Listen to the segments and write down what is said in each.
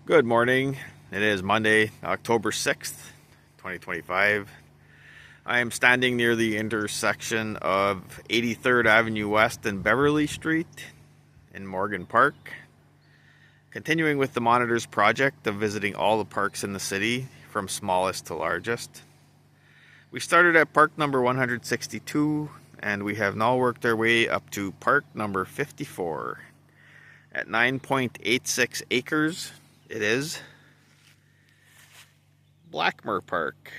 Good morning. It is Monday, October 6th, 2025. I am standing near the intersection of 83rd Avenue West and Beverly Street in Morgan Park. Continuing with the Monitors project of visiting all the parks in the city from smallest to largest. We started at park number 162 and we have now worked our way up to park number 54 at 9.86 acres. It is Blackmer Park.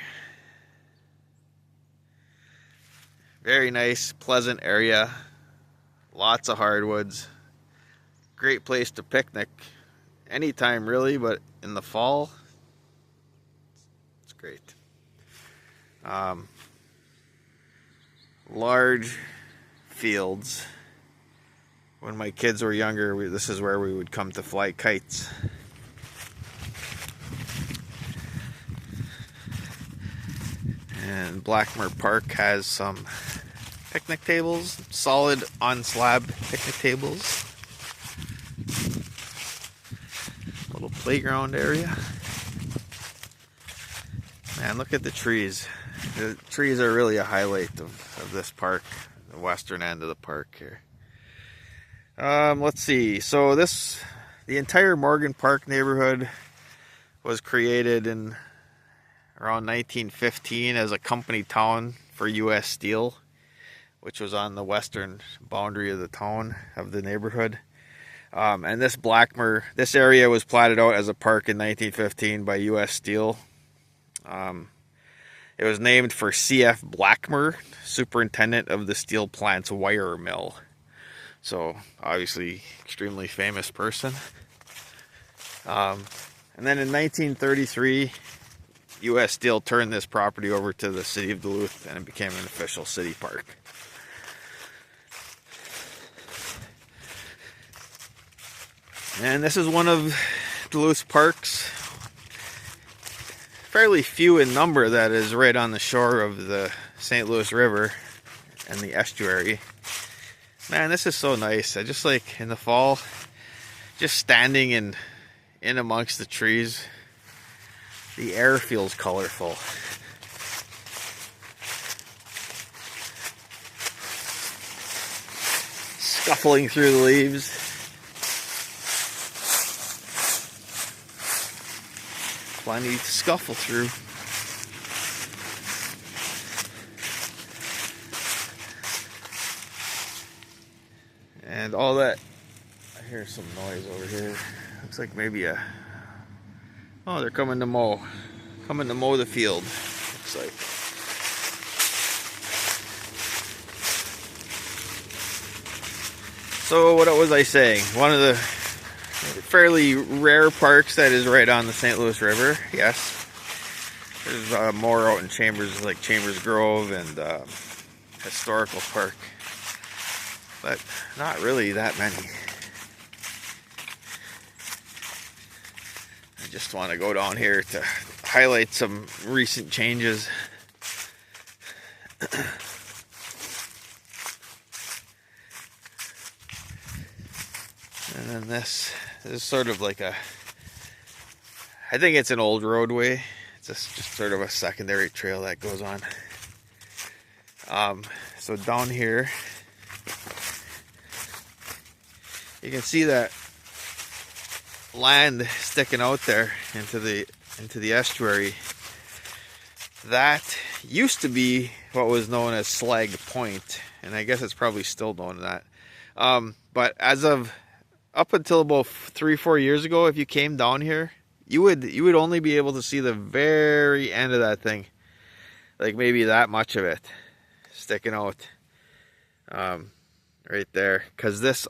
Very nice, pleasant area. Lots of hardwoods. Great place to picnic anytime really, but in the fall, it's great. Large fields. When my kids were younger, this is where we would come to fly kites. And Blackmer Park has some picnic tables, solid on-slab picnic tables. Little playground area. Man, look at the trees. The trees are really a highlight of this park, the western end of the park here. Let's see. So the entire Morgan Park neighborhood was created in around 1915 as a company town for U.S. Steel, which was on the western boundary of the town, of the neighborhood. And this area was platted out as a park in 1915 by U.S. Steel. It was named for C.F. Blackmer, superintendent of the steel plant's wire mill. So, obviously, extremely famous person. And then in 1933, U.S. Steel turned this property over to the city of Duluth and it became an official city park. And this is one of Duluth's parks, fairly few in number, that is right on the shore of the St. Louis River and the estuary. Man, this is so nice. I just like in the fall, just standing in amongst the trees. The air feels colorful. Scuffling through the leaves. Plenty to scuffle through. And all that. I hear some noise over here. Looks like maybe oh, they're coming to mow. Coming to mow the field, looks like. So what was I saying? One of the fairly rare parks that is right on the St. Louis River. Yes. There's more out in Chambers, like Chambers Grove and Historical Park. But not really that many. I just want to go down here to highlight some recent changes. And then this is sort of like I think it's an old roadway. It's just sort of a secondary trail that goes on. So down here, you can see that land sticking out there into the estuary. That used to be what was known as Slag Point, and I guess it's probably still known that. But as of up until about 3-4 years ago, if you came down here, you would only be able to see the very end of that thing, like maybe that much of it sticking out. Right there, because this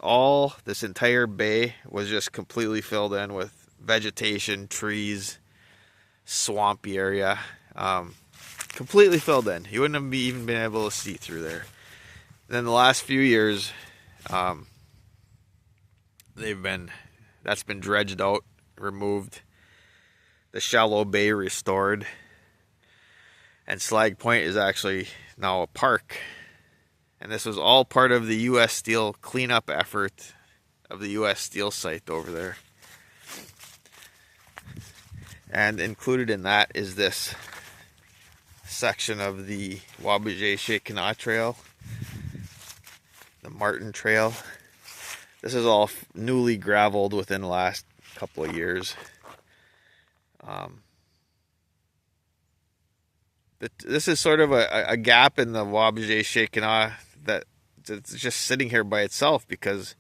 entire bay was just completely filled in with vegetation, trees, swampy area, completely filled in. You wouldn't have even been able to see through there. Then the last few years, that's been dredged out, removed, the shallow bay restored, and Slag Point is actually now a park. And this was all part of the U.S. Steel cleanup effort of the U.S. Steel site over there. And included in that is this section of the Wabauget-Shakena Trail, the Martin Trail. This is all newly graveled within the last couple of years. This is sort of a gap in the Wabauget-Shakena that it's just sitting here by itself, because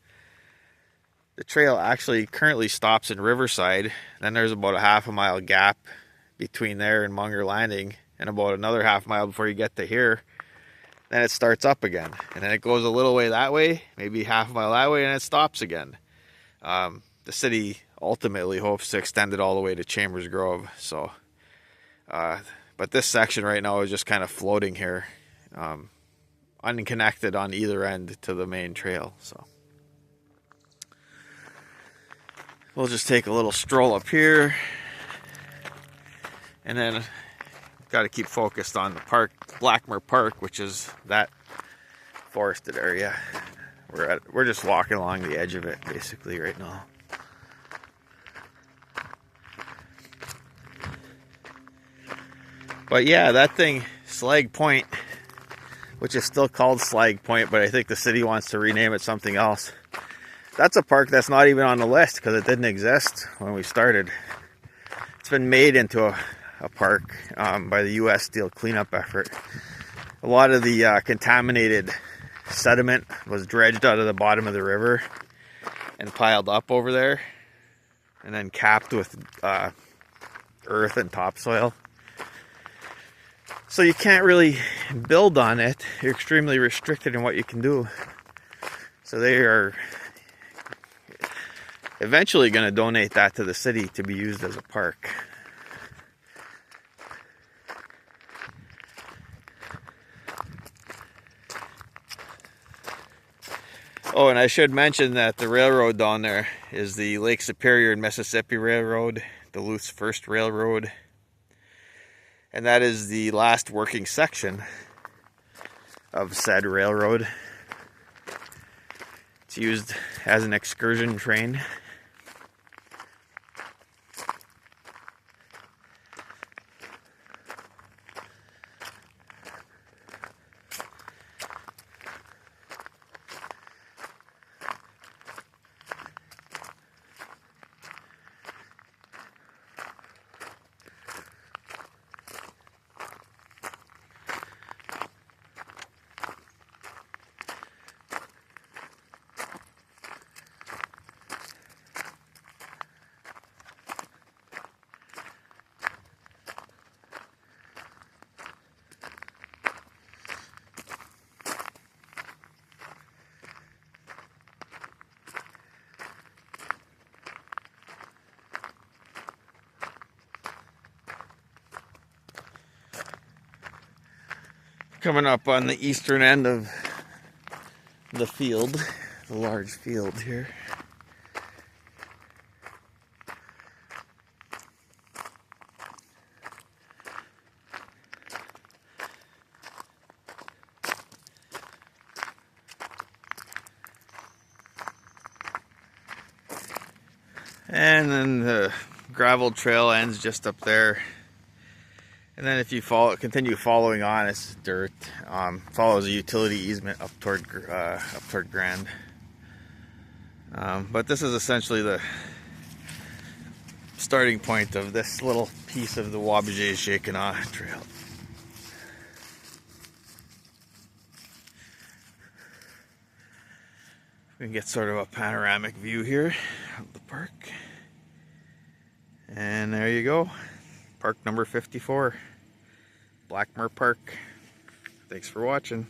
the trail actually currently stops in Riverside. Then there's about a half a mile gap between there and Munger Landing, and about another half mile before you get to here. Then it starts up again, and then it goes a little way that way, maybe half a mile that way, and it stops again. The city ultimately hopes to extend it all the way to Chambers Grove. So, but this section right now is just kind of floating here, unconnected on either end to the main trail. So we'll just take a little stroll up here, and then got to keep focused on the park, Blackmer Park, which is that forested area. We're just walking along the edge of it basically right now. But yeah, that thing, Slag Point, which is still called Slag Point, but I think the city wants to rename it something else. That's a park that's not even on the list because it didn't exist when we started. It's been made into a park by the U.S. Steel cleanup effort. A lot of the contaminated sediment was dredged out of the bottom of the river and piled up over there, and then capped with earth and topsoil. So you can't really build on it. You're extremely restricted in what you can do. So they are eventually going to donate that to the city to be used as a park. Oh, and I should mention that the railroad down there is the Lake Superior and Mississippi Railroad, Duluth's first railroad. And that is the last working section of said railroad. It's used as an excursion train. Coming up on the eastern end of the field, the large field here. And then the gravel trail ends just up there. And then if you continue following on, it's dirt. Follows a utility easement up toward Grand. But this is essentially the starting point of this little piece of the Wabauget-Shakena Trail. We can get sort of a panoramic view here of the park. And there you go. Park number 54, Blackmer Park. Thanks for watching.